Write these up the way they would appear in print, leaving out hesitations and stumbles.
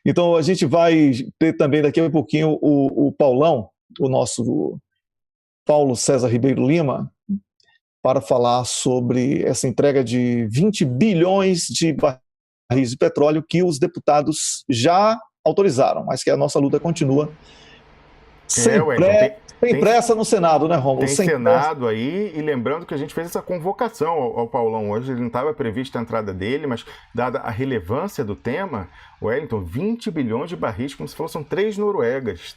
Então a gente vai ter também daqui a pouquinho o Paulão, o nosso Paulo César Ribeiro Lima, para falar sobre essa entrega de 20 bilhões de barris de petróleo que os deputados já autorizaram, mas que a nossa luta continua Wellington, sem pressa no Senado, né, Romulo? tem Sem pressa. Senado aí, e lembrando que a gente fez essa convocação ao Paulão hoje, ele não estava prevista a entrada dele, mas dada a relevância do tema, Wellington, 20 bilhões de barris, como se falou, são três Noruegas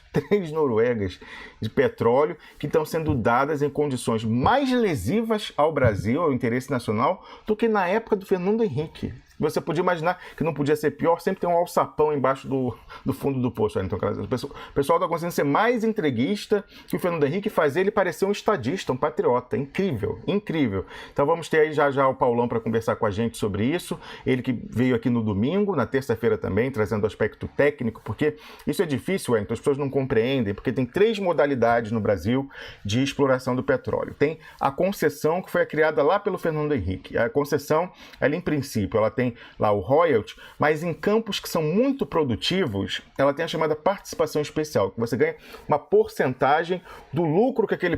de petróleo que estão sendo dadas em condições mais lesivas ao Brasil, ao interesse nacional, do que na época do Fernando Henrique. Você podia imaginar que não podia ser pior, sempre tem um alçapão embaixo do fundo do poço. Então, o pessoal está conseguindo ser mais entreguista que o Fernando Henrique, fazer ele parecer um estadista, um patriota. Incrível, incrível. Então vamos ter aí já o Paulão para conversar com a gente sobre isso. Ele que veio aqui no domingo, na terça-feira também, trazendo o aspecto técnico, porque isso é difícil, então as pessoas não compreendem, porque tem três modalidades no Brasil de exploração do petróleo. Tem a concessão, que foi criada lá pelo Fernando Henrique. A concessão, ela em princípio, ela tem lá o royalty, mas em campos que são muito produtivos, ela tem a chamada participação especial, que você ganha uma porcentagem do lucro que aquele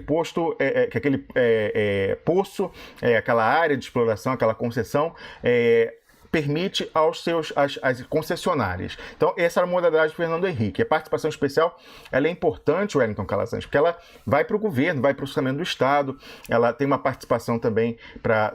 poço, aquela área de exploração, aquela concessão, permite às concessionárias. Então, essa era a modalidade do Fernando Henrique. A participação especial, ela é importante, Wellington Calazans, porque ela vai para o governo, vai para o orçamento do Estado, ela tem uma participação também,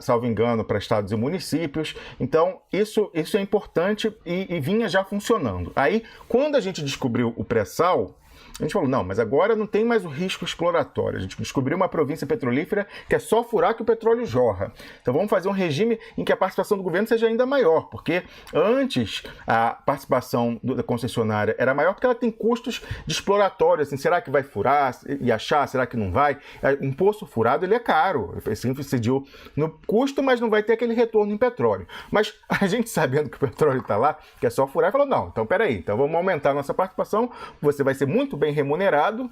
salvo engano, para estados e municípios. Então, isso é importante e vinha já funcionando. Aí, quando a gente descobriu o pré-sal, a gente falou, não, mas agora não tem mais o risco exploratório. A gente descobriu uma província petrolífera que é só furar que o petróleo jorra. Então vamos fazer um regime em que a participação do governo seja ainda maior, porque antes a participação da concessionária era maior porque ela tem custos de exploratório. Assim, será que vai furar e achar? Será que não vai? Um poço furado, ele é caro. Assim, incidiu no custo, mas não vai ter aquele retorno em petróleo. Mas a gente sabendo que o petróleo está lá, que é só furar, falou, não, então peraí, então vamos aumentar a nossa participação, você vai ser muito bem remunerado.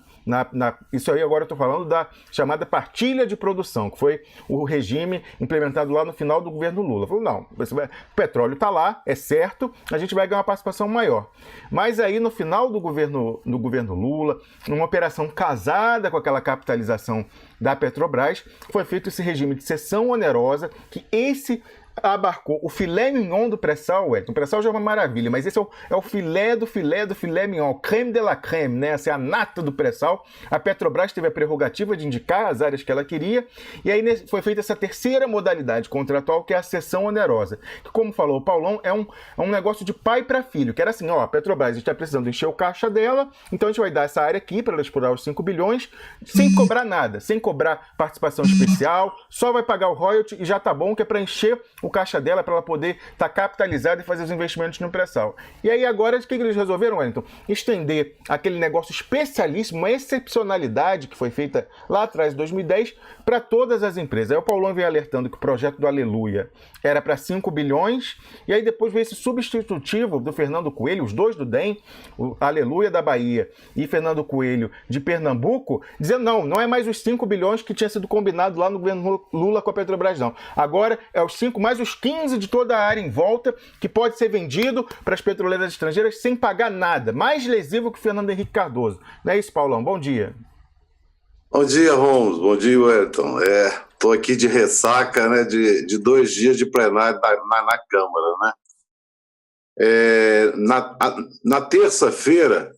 Isso aí agora eu estou falando da chamada partilha de produção, que foi o regime implementado lá no final do governo Lula. Falou, não, o petróleo está lá, é certo, a gente vai ganhar uma participação maior. Mas aí no final do governo Lula, numa operação casada com aquela capitalização da Petrobras, foi feito esse regime de cessão onerosa, que esse abarcou o filé mignon do pré-sal, o pré-sal já é uma maravilha, mas esse é o filé do filé mignon, creme de la creme, né? Essa é a nata do pré-sal. A Petrobras teve a prerrogativa de indicar as áreas que ela queria, e aí foi feita essa terceira modalidade contratual, que é a cessão onerosa, que, como falou o Paulão, é um negócio de pai para filho, que era assim, ó, a Petrobras está precisando encher o caixa dela, então a gente vai dar essa área aqui para ela explorar os 5 bilhões, sem cobrar nada, sem cobrar participação especial, só vai pagar o royalty e já tá bom, que é para encher o caixa dela, para ela poder estar capitalizada e fazer os investimentos no pré-sal. E aí agora, o que eles resolveram, Wellington? Estender aquele negócio especialíssimo, uma excepcionalidade que foi feita lá atrás, em 2010, para todas as empresas. Aí o Paulão veio alertando que o projeto do Aleluia era para 5 bilhões, e aí depois veio esse substitutivo do Fernando Coelho, os dois do DEM, o Aleluia da Bahia e Fernando Coelho de Pernambuco, dizendo não é mais os 5 bilhões que tinha sido combinado lá no governo Lula com a Petrobras, não. Agora é os 5 mais os 15 de toda a área em volta, que pode ser vendido para as petroleiras estrangeiras sem pagar nada. Mais lesivo que o Fernando Henrique Cardoso. Não é isso, Paulão? Bom dia. Bom dia, Romulo. Bom dia, Wellington. Estou aqui de ressaca, né, de 2 dias de plenário na Câmara, né? Na terça-feira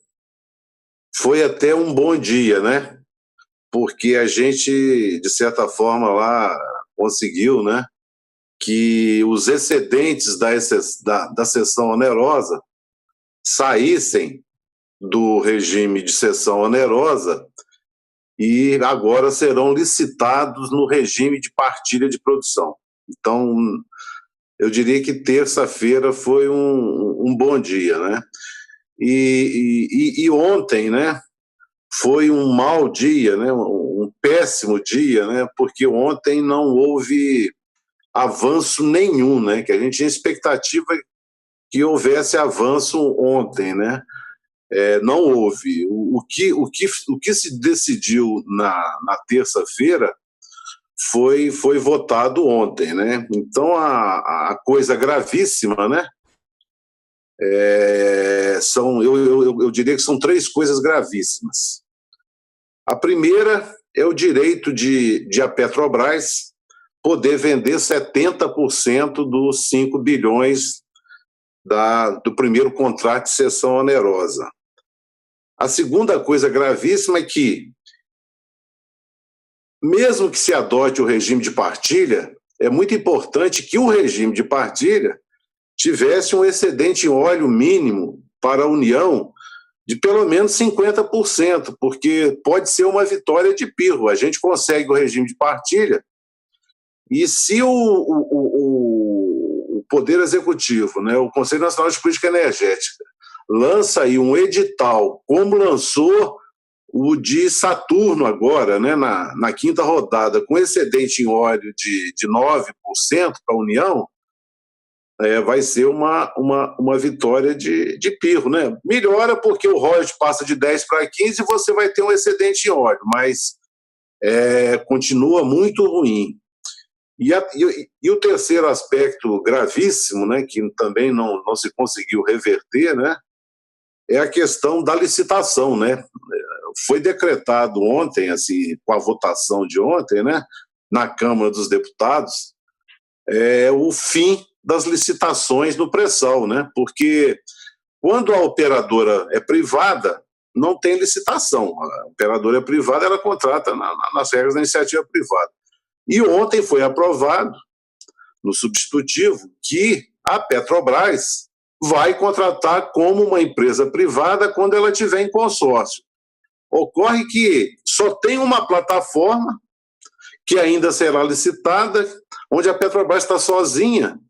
foi até um bom dia, né? Porque a gente, de certa forma, lá conseguiu, né, que os excedentes da cessão onerosa saíssem do regime de cessão onerosa e agora serão licitados no regime de partilha de produção. Então, eu diria que terça-feira foi um bom dia, né? E ontem, né, foi um mau dia, né, um péssimo dia, né, porque ontem não houve avanço nenhum, né, que a gente tinha expectativa que houvesse avanço ontem, né? Não houve. O que se decidiu na terça-feira foi votado ontem, né? Então a coisa gravíssima, né, eu diria que são três coisas gravíssimas. A primeira é o direito de a Petrobras poder vender 70% dos 5 bilhões do primeiro contrato de cessão onerosa. A segunda coisa gravíssima é que, mesmo que se adote o regime de partilha, é muito importante que o regime de partilha tivesse um excedente em óleo mínimo para a União de pelo menos 50%, porque pode ser uma vitória de pirro. A gente consegue o regime de partilha e se o Poder Executivo, né, o Conselho Nacional de Política Energética, lança aí um edital, como lançou o de Saturno agora, né, na quinta rodada, com excedente em óleo de 9% para a União, vai ser uma vitória de pirro, né? Melhora porque o royalties passa de 10 para 15 e você vai ter um excedente em óleo, mas continua muito ruim. E o terceiro aspecto gravíssimo, né, que também não se conseguiu reverter, né, é a questão da licitação, né? Foi decretado ontem, assim, com a votação de ontem, né, na Câmara dos Deputados, o fim das licitações no pré-sal, né? Porque quando a operadora é privada, não tem licitação. A operadora é privada, ela contrata nas regras da iniciativa privada. E ontem foi aprovado, no substitutivo, que a Petrobras vai contratar como uma empresa privada quando ela estiver em consórcio. Ocorre que só tem uma plataforma que ainda será licitada, onde a Petrobras está sozinha,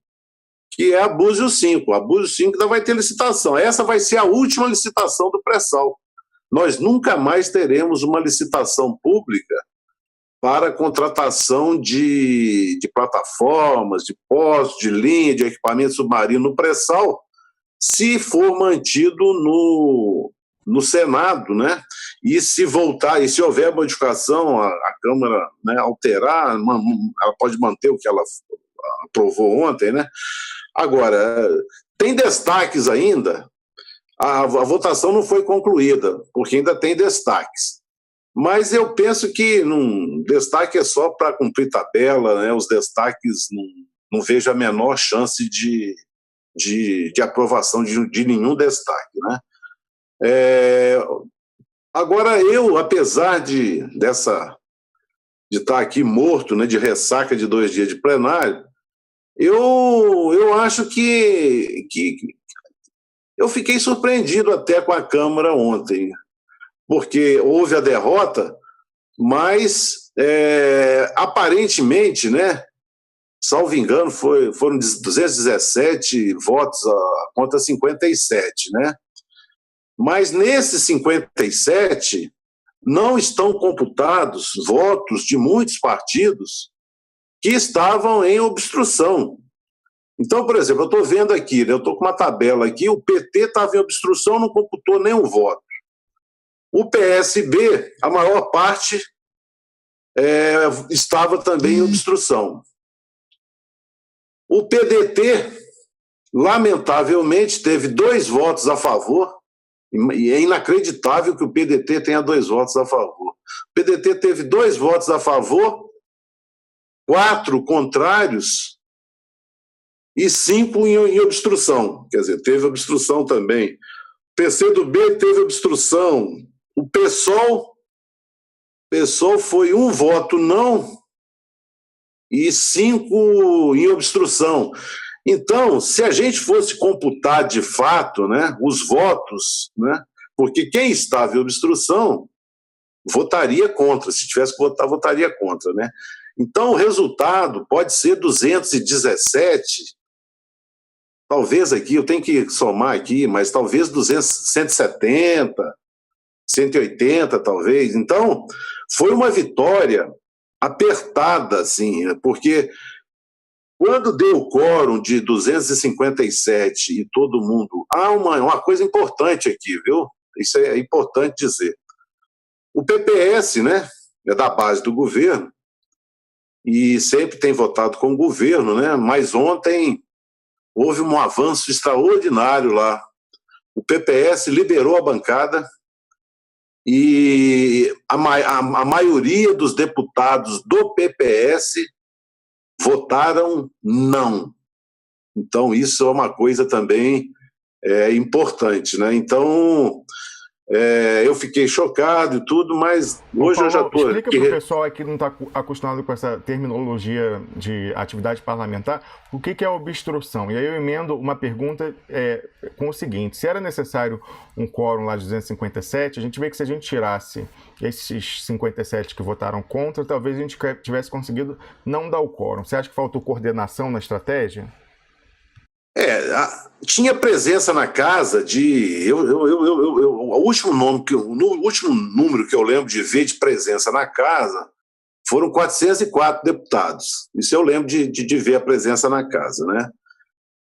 que é a Búzios 5. A Búzios 5 ainda vai ter licitação. Essa vai ser a última licitação do pré-sal. Nós nunca mais teremos uma licitação pública para contratação de plataformas, de postos, de linha, de equipamento submarino no pré-sal, se for mantido no Senado, né? E se voltar, e se houver modificação, a Câmara, né, alterar, ela pode manter o que ela aprovou ontem, né? Agora, tem destaques ainda, a votação não foi concluída, porque ainda tem destaques. Mas eu penso que destaque é só para cumprir tabela, né? Os destaques não vejo a menor chance de aprovação de nenhum destaque, né? Agora, apesar de estar aqui morto, né, de ressaca de 2 dias de plenário, eu acho que eu fiquei surpreendido até com a Câmara ontem, porque houve a derrota, mas aparentemente, né, salvo engano, foram 217 votos contra 57, né? Mas nesses 57 não estão computados votos de muitos partidos que estavam em obstrução. Então, por exemplo, eu estou vendo aqui, né, eu estou com uma tabela aqui, o PT estava em obstrução, não computou nenhum voto. O PSB, a maior parte, estava também em obstrução. O PDT, lamentavelmente, teve 2 votos a favor, e é inacreditável que o PDT tenha 2 votos a favor. O PDT teve 2 votos a favor, 4 contrários e 5 em obstrução. Quer dizer, teve obstrução também. O PCdoB teve obstrução. O PSOL foi 1 voto não e 5 em obstrução. Então, se a gente fosse computar de fato, né, os votos, né, porque quem estava em obstrução votaria contra, se tivesse que votar, votaria contra, né? Então, o resultado pode ser 217, talvez aqui, eu tenho que somar aqui, mas talvez 170, 180, talvez. Então, foi uma vitória apertada, assim, porque quando deu o quórum de 257 e todo mundo... uma coisa importante aqui, viu? Isso é importante dizer. O PPS, né, é da base do governo e sempre tem votado com o governo, né? Mas ontem houve um avanço extraordinário lá. O PPS liberou a bancada e a maioria dos deputados do PPS votaram não. Então, isso é uma coisa também importante, né? Então, eu fiquei chocado e tudo, mas hoje Paulo, eu já estou... Explica para o pessoal que não está acostumado com essa terminologia de atividade parlamentar, o que é obstrução? E aí eu emendo uma pergunta com o seguinte: se era necessário um quórum lá de 257, a gente vê que se a gente tirasse esses 57 que votaram contra, talvez a gente tivesse conseguido não dar o quórum. Você acha que faltou coordenação na estratégia? Tinha presença na casa de... O último número que eu lembro de ver de presença na casa foram 404 deputados. Isso eu lembro de ver a presença na casa, né?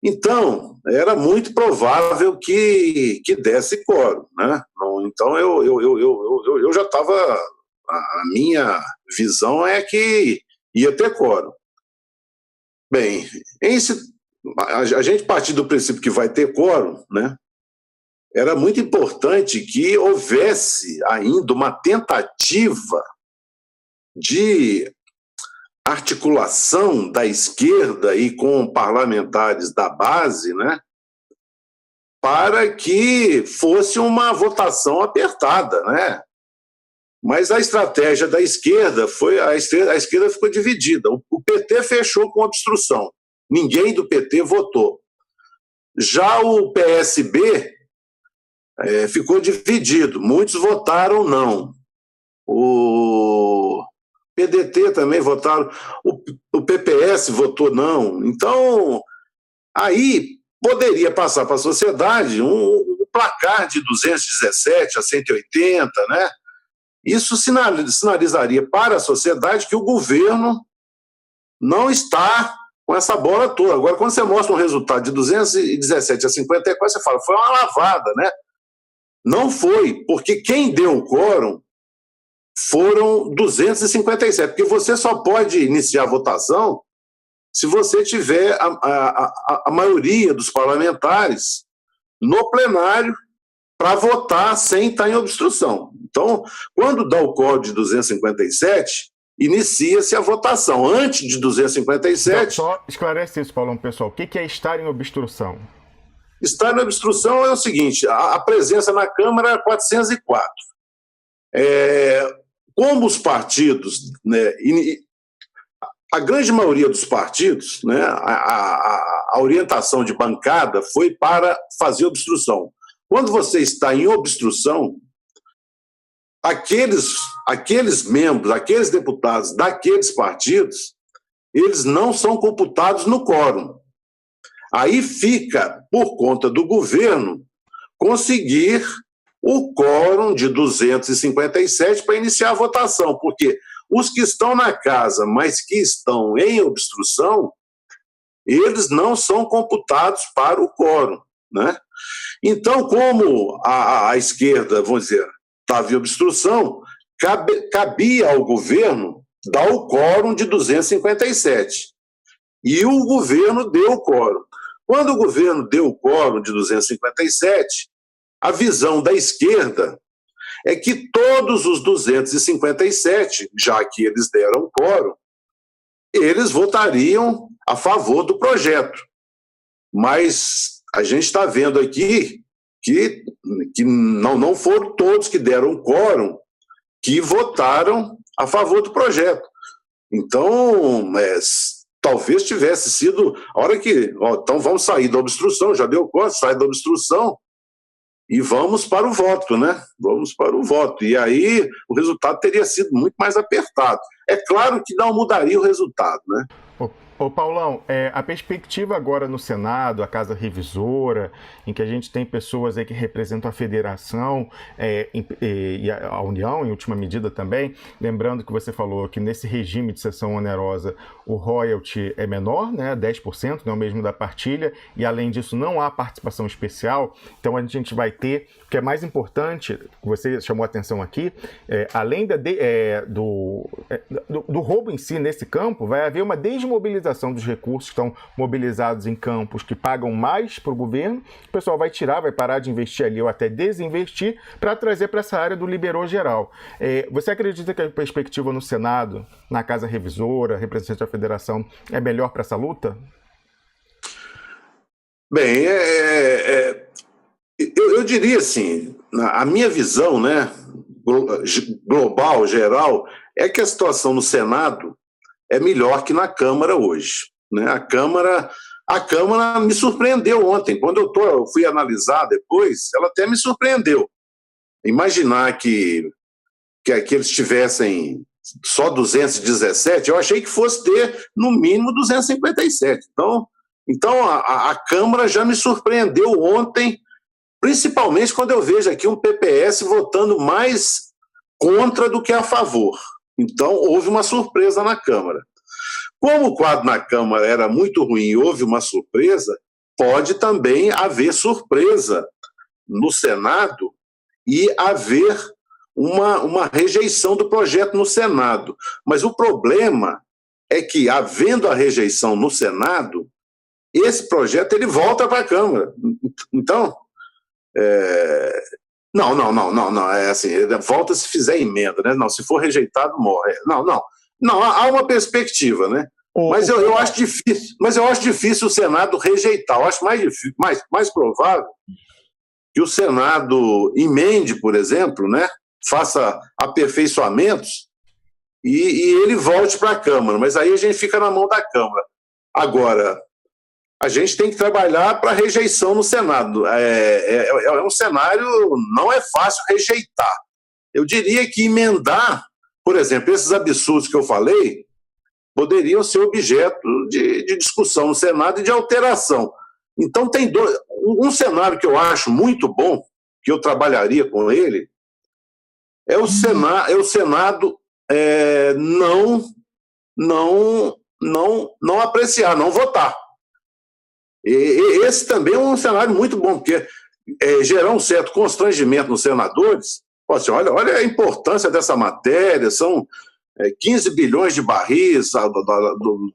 Então, era muito provável que desse quórum, né? Então, eu já estava... A minha visão é que ia ter quórum. Bem, a gente partir do princípio que vai ter quórum, né? Era muito importante que houvesse ainda uma tentativa de articulação da esquerda e com parlamentares da base, né? Para que fosse uma votação apertada, né? Mas a estratégia da esquerda a esquerda ficou dividida. O PT fechou com obstrução. Ninguém do PT votou. Já o PSB ficou dividido. Muitos votaram não. O PDT também votaram. O PPS votou não. Então, aí poderia passar para a sociedade um placar de 217 a 180, né? Isso sinalizaria para a sociedade que o governo não está com essa bola toda. Agora, quando você mostra um resultado de 217 a 54, você fala, foi uma lavada, né? Não foi, porque quem deu o quórum foram 257, porque você só pode iniciar a votação se você tiver a maioria dos parlamentares no plenário para votar sem estar em obstrução. Então, quando dá o quórum de 257, inicia-se a votação. Antes de 257... Só esclarece isso, Paulão, pessoal. O que é estar em obstrução? Estar em obstrução é o seguinte: a presença na Câmara é 404. Como os partidos, né, a grande maioria dos partidos, né, a orientação de bancada foi para fazer obstrução. Quando você está em obstrução, aqueles membros, aqueles deputados daqueles partidos, eles não são computados no quórum. Aí fica, por conta do governo, conseguir o quórum de 257 para iniciar a votação, porque os que estão na casa, mas que estão em obstrução, eles não são computados para o quórum, né? Então, como a esquerda, vamos dizer, estava em obstrução, cabia ao governo dar o quórum de 257. E o governo deu o quórum. Quando o governo deu o quórum de 257, a visão da esquerda é que todos os 257, já que eles deram quórum, eles votariam a favor do projeto. Mas a gente está vendo aqui que não foram todos que deram quórum que votaram a favor do projeto. Então, talvez tivesse sido a hora que... então vamos sair da obstrução, já deu quórum, sai da obstrução e vamos para o voto, né? Vamos para o voto. E aí o resultado teria sido muito mais apertado. É claro que não mudaria o resultado, né? Ô Paulão, a perspectiva agora no Senado, a Casa Revisora, em que a gente tem pessoas aí que representam a federação e a União, em última medida também, lembrando que você falou que nesse regime de cessão onerosa o royalty é menor, né, 10%, não é o mesmo da partilha, e além disso não há participação especial, então a gente vai ter, o que é mais importante, você chamou a atenção aqui, além do roubo em si nesse campo, vai haver uma desmobilização racionalização dos recursos que estão mobilizados em campos que pagam mais para o governo. O pessoal vai tirar, vai parar de investir ali ou até desinvestir para trazer para essa área do liberou geral. Você acredita que a perspectiva no Senado, na Casa Revisora, representante da Federação, é melhor para essa luta? Bem, eu diria assim, a minha visão, né, global, geral, é que a situação no Senado é melhor que na Câmara hoje, né? A Câmara me surpreendeu ontem. Quando eu fui analisar depois, ela até me surpreendeu. Imaginar que eles tivessem só 217, eu achei que fosse ter, no mínimo, 257. Então a Câmara já me surpreendeu ontem, principalmente quando eu vejo aqui um PPS votando mais contra do que a favor. Então, houve uma surpresa na Câmara. Como o quadro na Câmara era muito ruim e houve uma surpresa, pode também haver surpresa no Senado e haver uma rejeição do projeto no Senado. Mas o problema é que, havendo a rejeição no Senado, esse projeto ele volta para a Câmara. Então, não, é assim, volta se fizer emenda, né? Não, se for rejeitado, morre. Não, há uma perspectiva, né? Mas eu acho difícil o Senado rejeitar. Eu acho mais provável que o Senado emende, por exemplo, né? Faça aperfeiçoamentos e ele volte para a Câmara. Mas aí a gente fica na mão da Câmara. Agora, a gente tem que trabalhar para rejeição no Senado. É um cenário, não é fácil rejeitar. Eu diria que emendar, por exemplo, esses absurdos que eu falei, poderiam ser objeto de discussão no Senado e de alteração. Então, tem um cenário que eu acho muito bom, que eu trabalharia com ele, é o Senado não apreciar, não votar. Esse também é um cenário muito bom, porque gerar um certo constrangimento nos senadores. Assim, olha a importância dessa matéria, são 15 bilhões de barris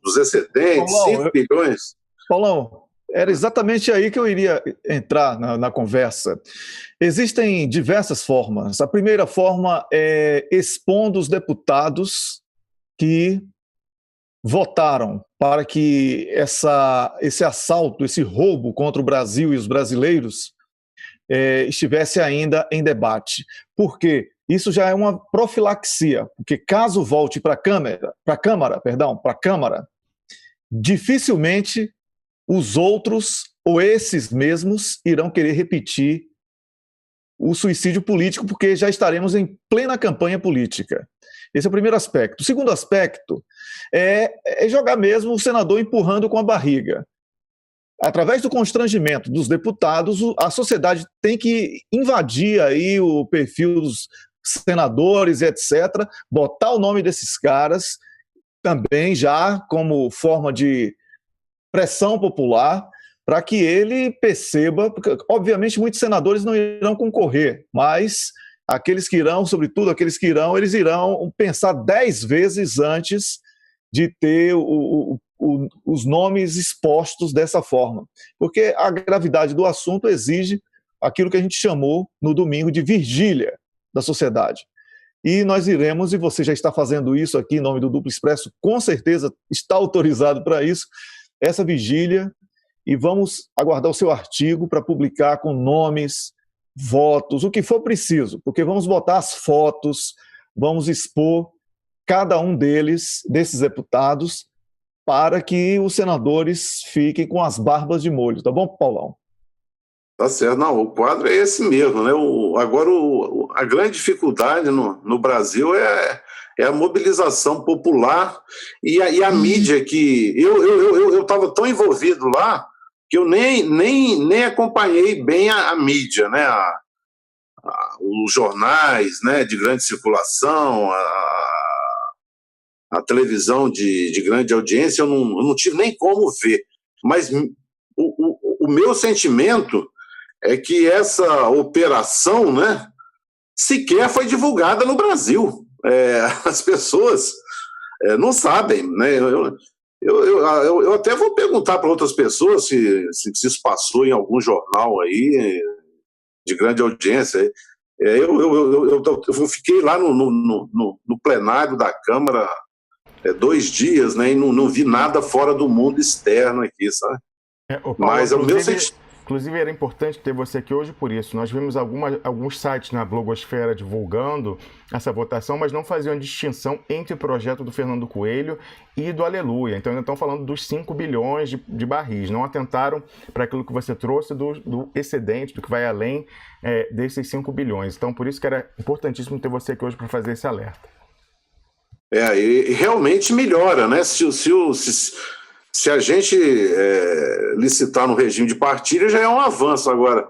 dos excedentes, Paulão, 5 bilhões. Paulão, era exatamente aí que eu iria entrar na conversa. Existem diversas formas. A primeira forma é expondo os deputados que votaram para que esse assalto, esse roubo contra o Brasil e os brasileiros estivesse ainda em debate. Por quê? Isso já é uma profilaxia, porque caso volte para a Câmara, dificilmente os outros ou esses mesmos irão querer repetir o suicídio político, porque já estaremos em plena campanha política. Esse é o primeiro aspecto. O segundo aspecto é jogar mesmo o senador empurrando com a barriga. Através do constrangimento dos deputados, a sociedade tem que invadir aí o perfil dos senadores, etc., botar o nome desses caras também já como forma de pressão popular, para que ele perceba, porque obviamente muitos senadores não irão concorrer, mas aqueles que irão, sobretudo aqueles que irão, eles irão pensar 10 vezes antes de ter os nomes expostos dessa forma, porque a gravidade do assunto exige aquilo que a gente chamou no domingo de vigília da sociedade. E nós iremos, e você já está fazendo isso aqui em nome do Duplo Expresso, com certeza está autorizado para isso, essa vigília, e vamos aguardar o seu artigo para publicar com nomes, votos, o que for preciso, porque vamos botar as fotos, vamos expor cada um desses deputados, para que os senadores fiquem com as barbas de molho, tá bom, Paulão? Tá certo, não, o quadro é esse mesmo, né? Agora a grande dificuldade no Brasil é a mobilização popular e a mídia, que eu estava tão envolvido lá que eu nem acompanhei bem a mídia, né? Os jornais, né, de grande circulação, a televisão de grande audiência, eu não tive nem como ver, mas o meu sentimento é que essa operação, né, sequer foi divulgada no Brasil. As pessoas não sabem, né? Eu até vou perguntar para outras pessoas se isso passou em algum jornal aí, de grande audiência. Eu fiquei lá no plenário da Câmara 2 dias, né, e não vi nada fora do mundo externo aqui, sabe? Paulo, mas o meu inclusive era importante ter você aqui hoje por isso. Nós vimos alguns sites na blogosfera divulgando essa votação, mas não faziam distinção entre o projeto do Fernando Coelho e do Aleluia. Então ainda estão falando dos 5 bilhões de barris. Não atentaram para aquilo que você trouxe do excedente, do que vai além desses 5 bilhões. Então por isso que era importantíssimo ter você aqui hoje para fazer esse alerta. E realmente melhora, né? Se a gente licitar no regime de partilha, já é um avanço. Agora,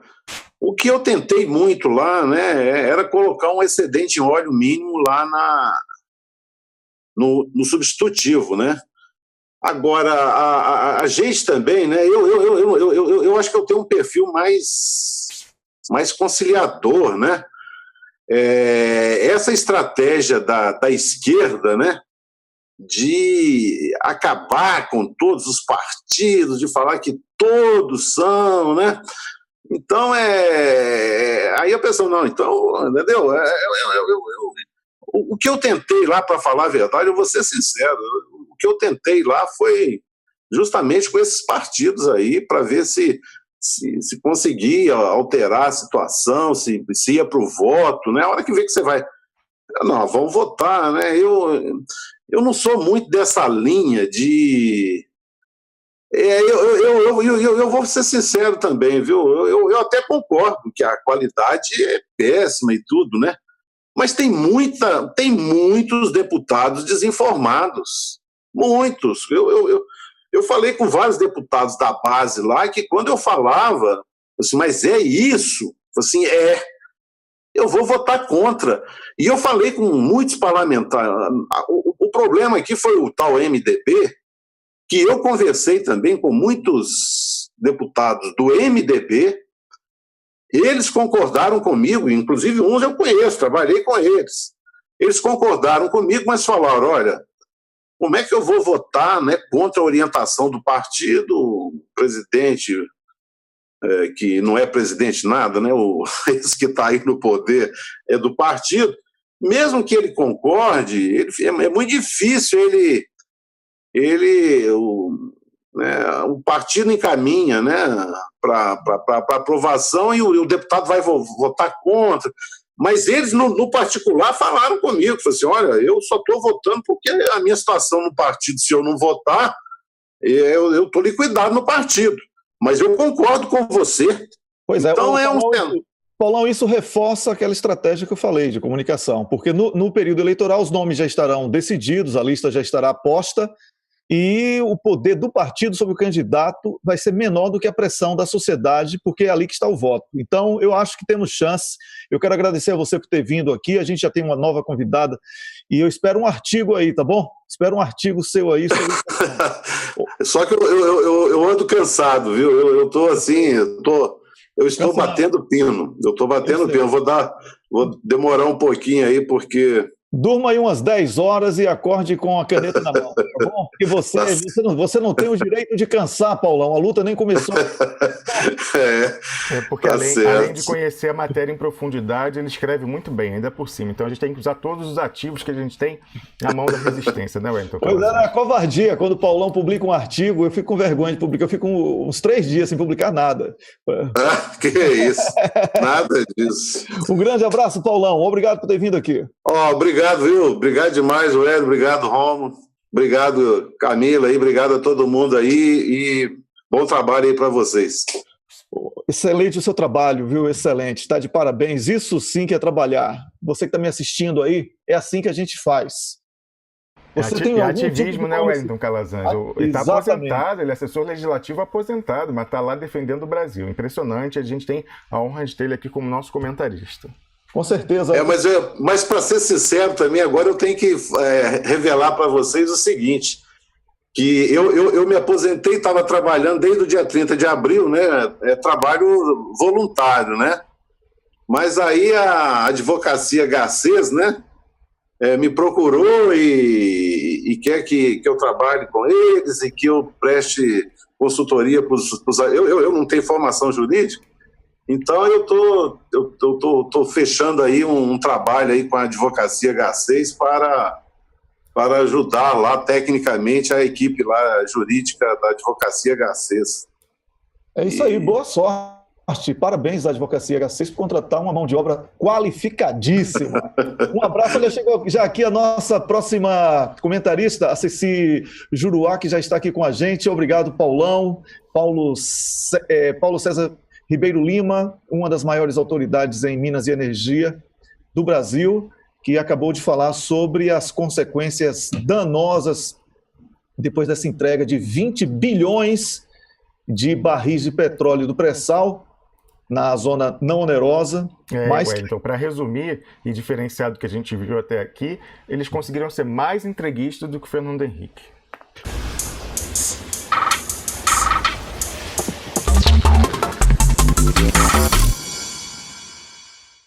o que eu tentei muito lá, né, era colocar um excedente em óleo mínimo lá no substitutivo, né? Agora, a gente também, né? Eu acho que eu tenho um perfil mais conciliador, né? Essa estratégia da esquerda, né, de acabar com todos os partidos, de falar que todos são, né? Então, aí a pessoa, não, então, entendeu? O que eu tentei lá, para falar a verdade, eu vou ser sincero, o que eu tentei lá foi justamente com esses partidos aí, para ver se conseguia alterar a situação, se ia para o voto, né? A hora que vê que você vai, não, vamos votar, né? Eu não sou muito dessa linha de... Eu vou ser sincero também, viu? Eu até concordo que a qualidade é péssima e tudo, né? Mas tem muitos deputados desinformados. Muitos. Eu falei com vários deputados da base lá que quando eu falava, assim, mas é isso? Assim, eu vou votar contra. E eu falei com muitos parlamentares. O problema aqui foi o tal MDB, que eu conversei também com muitos deputados do MDB, eles concordaram comigo, inclusive uns eu conheço, trabalhei com eles. Eles concordaram comigo, mas falaram, olha, como é que eu vou votar, né, contra a orientação do partido, o presidente... que não é presidente nada, né? Esse que está aí no poder é do partido, mesmo que ele concorde, é muito difícil o partido encaminha, né, para aprovação e o deputado vai votar contra. Mas eles, no particular, falaram comigo, falaram assim, olha, eu só estou votando porque a minha situação no partido, se eu não votar, eu estou liquidado no partido. Mas eu concordo com você. Pois é, então Paulão, isso reforça aquela estratégia que eu falei de comunicação, porque no período eleitoral os nomes já estarão decididos, a lista já estará posta e o poder do partido sobre o candidato vai ser menor do que a pressão da sociedade, porque é ali que está o voto. Então, eu acho que temos chance. Eu quero agradecer a você por ter vindo aqui, a gente já tem uma nova convidada e eu espero um artigo aí, tá bom? Espero um artigo seu aí sobre... Só que eu ando cansado, viu? Eu estou assim, eu estou batendo pino. Eu estou batendo pino. Vou demorar um pouquinho aí, porque... Durma aí umas 10 horas e acorde com a caneta na mão, tá bom? Porque você não tem o direito de cansar, Paulão. A luta nem começou. Porque além de conhecer a matéria em profundidade, ele escreve muito bem, ainda por cima. Então a gente tem que usar todos os ativos que a gente tem na mão da resistência, né, Wellington? Pois era covardia. Quando o Paulão publica um artigo, eu fico com vergonha de publicar. Eu fico uns 3 dias sem publicar nada. Que isso? Nada disso. Um grande abraço, Paulão. Obrigado por ter vindo aqui. Obrigado, viu? Obrigado demais, Hélio. Obrigado, Romo. Obrigado, Camila. Obrigado a todo mundo aí e bom trabalho aí para vocês. Excelente o seu trabalho, viu? Excelente. Está de parabéns. Isso sim que é trabalhar. Você que está me assistindo aí, é assim que a gente faz. Você tem ativismo, tipo né, Wellington Calazans? Ele está aposentado, ele é assessor legislativo aposentado, mas está lá defendendo o Brasil. Impressionante. A gente tem a honra de ter ele aqui como nosso comentarista. Com certeza. Mas para ser sincero também, agora eu tenho que revelar para vocês o seguinte, que eu me aposentei, estava trabalhando desde o dia 30 de abril, né? Trabalho voluntário, né? Mas aí a advocacia Garcês, né? Me procurou e e quer que eu trabalhe com eles e que eu preste consultoria para os... Eu não tenho formação jurídica, então eu tô fechando aí um trabalho aí com a Advocacia Garcês para ajudar lá tecnicamente a equipe lá jurídica da Advocacia Garcês. É isso aí, boa sorte. Parabéns à Advocacia Garcês por contratar uma mão de obra qualificadíssima. Um abraço. Olha, chegou já aqui a nossa próxima comentarista, a Ceci Juruá, que já está aqui com a gente. Obrigado, Paulão. Paulo César Ribeiro Lima, uma das maiores autoridades em Minas e Energia do Brasil, que acabou de falar sobre as consequências danosas depois dessa entrega de 20 bilhões de barris de petróleo do pré-sal na zona não onerosa. Então, para resumir e diferenciar do que a gente viu até aqui, eles conseguiram ser mais entreguistas do que o Fernando Henrique.